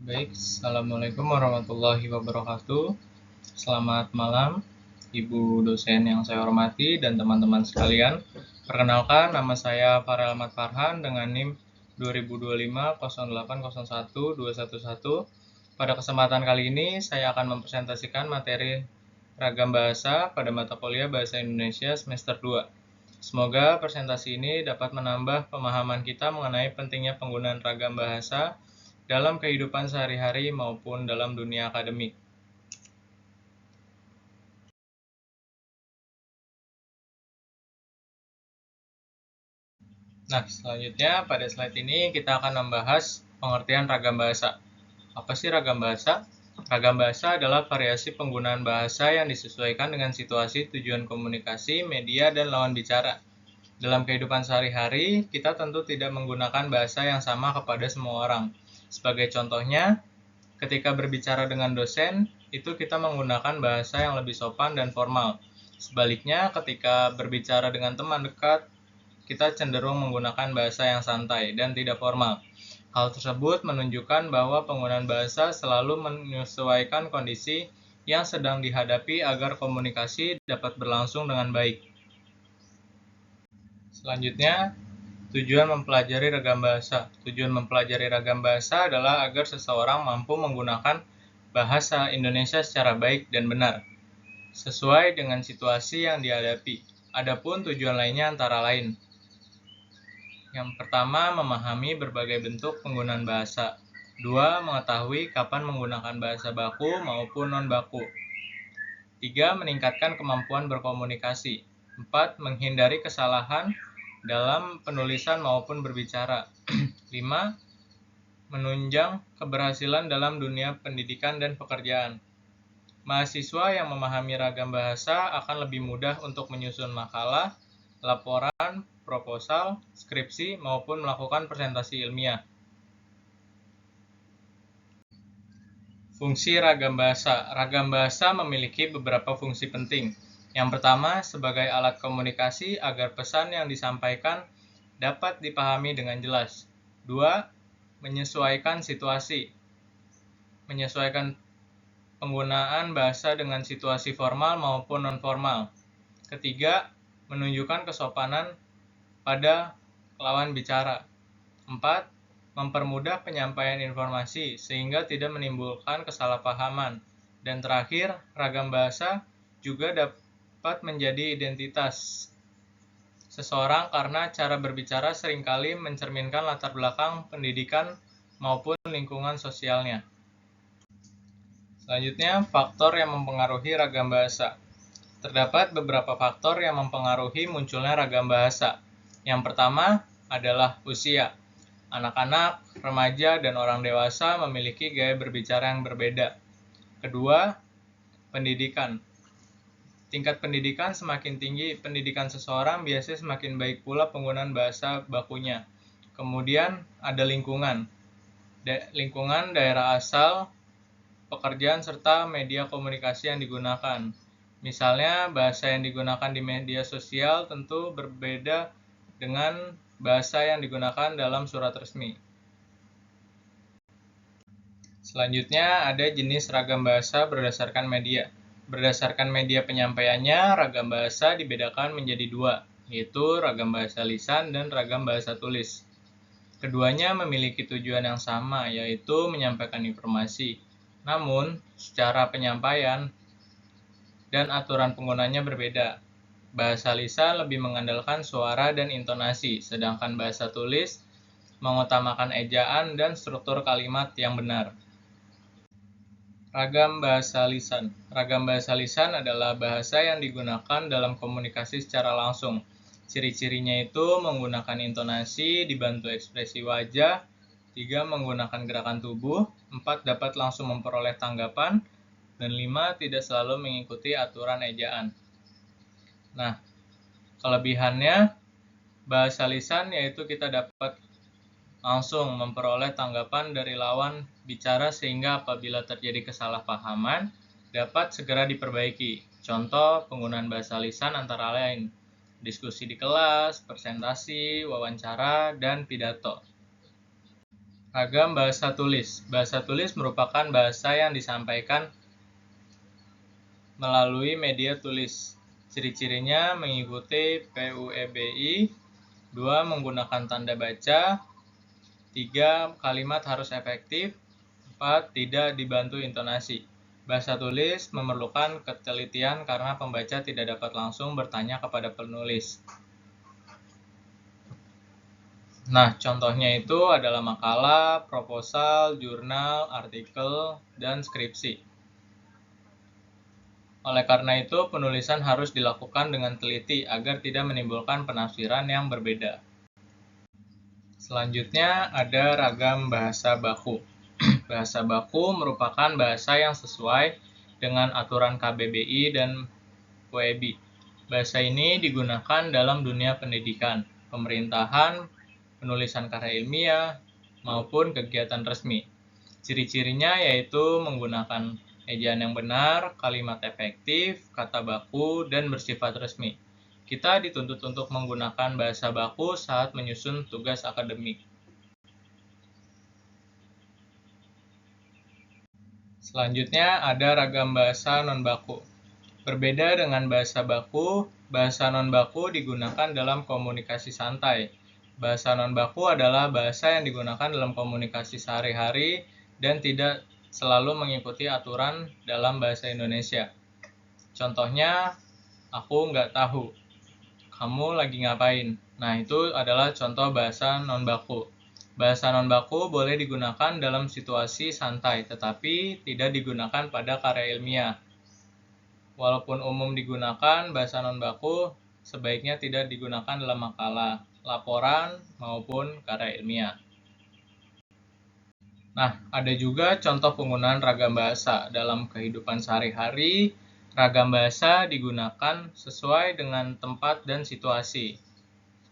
Baik, Assalamualaikum warahmatullahi wabarakatuh. Selamat malam, Ibu dosen yang saya hormati dan teman-teman sekalian. Perkenalkan, nama saya Farel Ahmad Farhan dengan NIM 202508011211. Pada kesempatan kali ini, saya akan mempresentasikan materi ragam bahasa pada mata kuliah Bahasa Indonesia semester 2. Semoga presentasi ini dapat menambah pemahaman kita mengenai pentingnya penggunaan ragam bahasa dalam kehidupan sehari-hari maupun dalam dunia akademik. Nah, selanjutnya pada slide ini kita akan membahas pengertian ragam bahasa. Apa sih ragam bahasa? Ragam bahasa adalah variasi penggunaan bahasa yang disesuaikan dengan situasi, tujuan komunikasi, media, dan lawan bicara. Dalam kehidupan sehari-hari, kita tentu tidak menggunakan bahasa yang sama kepada semua orang. Sebagai contohnya, ketika berbicara dengan dosen, itu kita menggunakan bahasa yang lebih sopan dan formal. Sebaliknya, ketika berbicara dengan teman dekat, kita cenderung menggunakan bahasa yang santai dan tidak formal. Hal tersebut menunjukkan bahwa penggunaan bahasa selalu menyesuaikan kondisi yang sedang dihadapi agar komunikasi dapat berlangsung dengan baik. Selanjutnya, tujuan mempelajari ragam bahasa. Tujuan mempelajari ragam bahasa adalah agar seseorang mampu menggunakan bahasa Indonesia secara baik dan benar, sesuai dengan situasi yang dihadapi. Adapun tujuan lainnya antara lain: yang pertama, memahami berbagai bentuk penggunaan bahasa. 2. Mengetahui kapan menggunakan bahasa baku maupun non-baku. 3. Meningkatkan kemampuan berkomunikasi. 4. Menghindari kesalahan dalam penulisan maupun berbicara. 5. Menunjang keberhasilan dalam dunia pendidikan dan pekerjaan. Mahasiswa yang memahami ragam bahasa akan lebih mudah untuk menyusun makalah, laporan, proposal, skripsi, maupun melakukan presentasi ilmiah. Fungsi ragam bahasa. Ragam bahasa memiliki beberapa fungsi penting. Yang pertama, sebagai alat komunikasi agar pesan yang disampaikan dapat dipahami dengan jelas. 2. Menyesuaikan situasi. Menyesuaikan penggunaan bahasa dengan situasi formal maupun non-formal. Ketiga, menunjukkan kesopanan pada lawan bicara. 4. Mempermudah penyampaian informasi sehingga tidak menimbulkan kesalahpahaman. Dan terakhir, ragam bahasa juga dapat menjadi identitas seseorang karena cara berbicara seringkali mencerminkan latar belakang pendidikan maupun lingkungan sosialnya. Selanjutnya, faktor yang mempengaruhi ragam bahasa. Terdapat beberapa faktor yang mempengaruhi munculnya ragam bahasa. Yang pertama adalah usia. Anak-anak, remaja, dan orang dewasa memiliki gaya berbicara yang berbeda. Kedua, pendidikan. Tingkat pendidikan semakin tinggi, pendidikan seseorang biasanya semakin baik pula penggunaan bahasa bakunya. Kemudian ada lingkungan. Lingkungan, daerah asal, pekerjaan, serta media komunikasi yang digunakan. Misalnya, bahasa yang digunakan di media sosial tentu berbeda dengan bahasa yang digunakan dalam surat resmi. Selanjutnya, ada jenis ragam bahasa berdasarkan media. Berdasarkan media penyampaiannya, ragam bahasa dibedakan menjadi dua, yaitu ragam bahasa lisan dan ragam bahasa tulis. Keduanya memiliki tujuan yang sama, yaitu menyampaikan informasi. Namun, secara penyampaian dan aturan penggunanya berbeda. Bahasa lisan lebih mengandalkan suara dan intonasi, sedangkan bahasa tulis mengutamakan ejaan dan struktur kalimat yang benar. Ragam bahasa lisan. Ragam bahasa lisan adalah bahasa yang digunakan dalam komunikasi secara langsung. Ciri-cirinya itu menggunakan intonasi, dibantu ekspresi wajah. 3. Menggunakan gerakan tubuh. 4. Dapat langsung memperoleh tanggapan. Dan 5. Tidak selalu mengikuti aturan ejaan. Nah, kelebihannya bahasa lisan yaitu kita dapat langsung memperoleh tanggapan dari lawan bicara sehingga apabila terjadi kesalahpahaman dapat segera diperbaiki. Contoh penggunaan bahasa lisan antara lain diskusi di kelas, presentasi, wawancara, dan pidato. Ragam bahasa tulis. Bahasa tulis merupakan bahasa yang disampaikan melalui media tulis. Ciri-cirinya mengikuti PUEBI, 2. Menggunakan tanda baca, 3. Kalimat harus efektif, 4. Tidak dibantu intonasi. Bahasa tulis memerlukan ketelitian karena pembaca tidak dapat langsung bertanya kepada penulis. Nah, contohnya itu adalah makalah, proposal, jurnal, artikel, dan skripsi. Oleh karena itu, penulisan harus dilakukan dengan teliti agar tidak menimbulkan penafsiran yang berbeda. Selanjutnya ada ragam bahasa baku. Bahasa baku merupakan bahasa yang sesuai dengan aturan KBBI dan WEBI. Bahasa ini digunakan dalam dunia pendidikan, pemerintahan, penulisan karya ilmiah, maupun kegiatan resmi. Ciri-cirinya yaitu menggunakan ejaan yang benar, kalimat efektif, kata baku, dan bersifat resmi. Kita dituntut untuk menggunakan bahasa baku saat menyusun tugas akademik. Selanjutnya ada ragam bahasa non-baku. Berbeda dengan bahasa baku, bahasa non-baku digunakan dalam komunikasi santai. Bahasa non-baku adalah bahasa yang digunakan dalam komunikasi sehari-hari dan tidak selalu mengikuti aturan dalam bahasa Indonesia. Contohnya, aku nggak tahu. Kamu lagi ngapain? Nah, itu adalah contoh bahasa non-baku. Bahasa non-baku boleh digunakan dalam situasi santai, tetapi tidak digunakan pada karya ilmiah. Walaupun umum digunakan, bahasa non-baku sebaiknya tidak digunakan dalam makalah, laporan, maupun karya ilmiah. Nah, ada juga contoh penggunaan ragam bahasa. Dalam kehidupan sehari-hari, ragam bahasa digunakan sesuai dengan tempat dan situasi.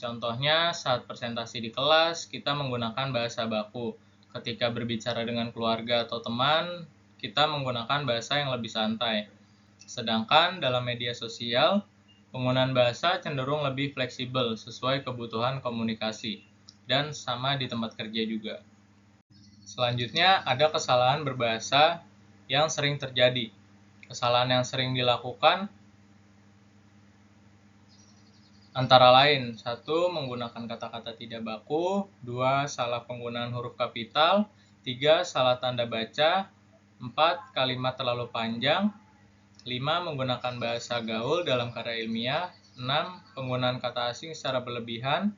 Contohnya, saat presentasi di kelas, kita menggunakan bahasa baku. Ketika berbicara dengan keluarga atau teman, kita menggunakan bahasa yang lebih santai. Sedangkan dalam media sosial, penggunaan bahasa cenderung lebih fleksibel sesuai kebutuhan komunikasi, dan sama di tempat kerja juga. Selanjutnya, ada kesalahan berbahasa yang sering terjadi. Kesalahan yang sering dilakukan antara lain, 1. Menggunakan kata-kata tidak baku, 2. Salah penggunaan huruf kapital, 3. Salah tanda baca, 4. Kalimat terlalu panjang, 5. Menggunakan bahasa gaul dalam karya ilmiah, 6. Penggunaan kata asing secara berlebihan,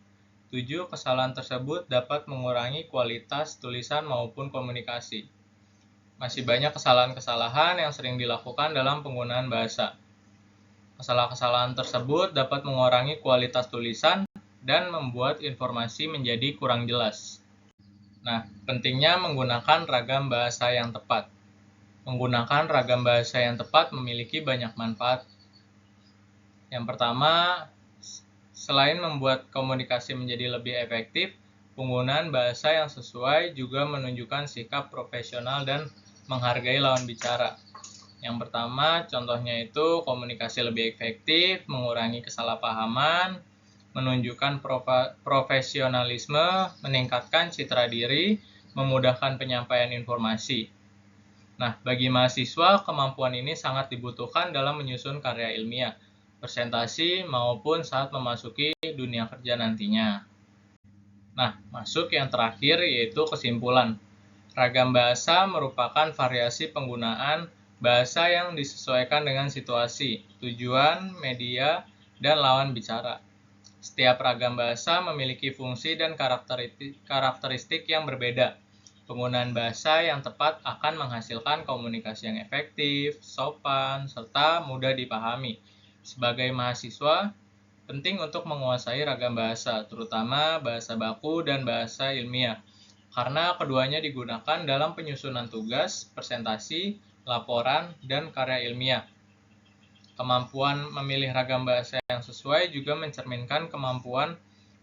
7. Kesalahan tersebut dapat mengurangi kualitas tulisan maupun komunikasi. Masih banyak kesalahan-kesalahan yang sering dilakukan dalam penggunaan bahasa. Kesalahan-kesalahan tersebut dapat mengurangi kualitas tulisan dan membuat informasi menjadi kurang jelas. Nah, pentingnya menggunakan ragam bahasa yang tepat. Menggunakan ragam bahasa yang tepat memiliki banyak manfaat. Yang pertama, selain membuat komunikasi menjadi lebih efektif, penggunaan bahasa yang sesuai juga menunjukkan sikap profesional dan menghargai lawan bicara. Yang pertama, contohnya itu komunikasi lebih efektif, mengurangi kesalahpahaman, menunjukkan profesionalisme, meningkatkan citra diri, memudahkan penyampaian informasi. Nah, bagi mahasiswa, kemampuan ini sangat dibutuhkan dalam menyusun karya ilmiah, presentasi, maupun saat memasuki dunia kerja nantinya. Nah, masuk yang terakhir yaitu kesimpulan. Ragam bahasa merupakan variasi penggunaan bahasa yang disesuaikan dengan situasi, tujuan, media, dan lawan bicara. Setiap ragam bahasa memiliki fungsi dan karakteristik yang berbeda. Penggunaan bahasa yang tepat akan menghasilkan komunikasi yang efektif, sopan, serta mudah dipahami. Sebagai mahasiswa, penting untuk menguasai ragam bahasa, terutama bahasa baku dan bahasa ilmiah, karena keduanya digunakan dalam penyusunan tugas, presentasi, laporan, dan karya ilmiah. Kemampuan memilih ragam bahasa yang sesuai juga mencerminkan kemampuan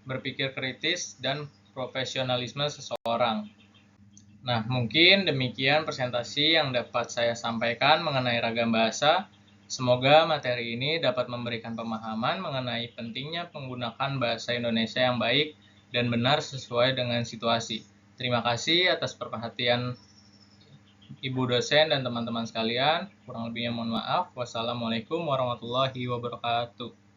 berpikir kritis dan profesionalisme seseorang. Nah, mungkin demikian presentasi yang dapat saya sampaikan mengenai ragam bahasa. Semoga materi ini dapat memberikan pemahaman mengenai pentingnya menggunakan bahasa Indonesia yang baik dan benar sesuai dengan situasi. Terima kasih atas perhatian Ibu dosen dan teman-teman sekalian. Kurang lebihnya mohon maaf. Wassalamualaikum warahmatullahi wabarakatuh.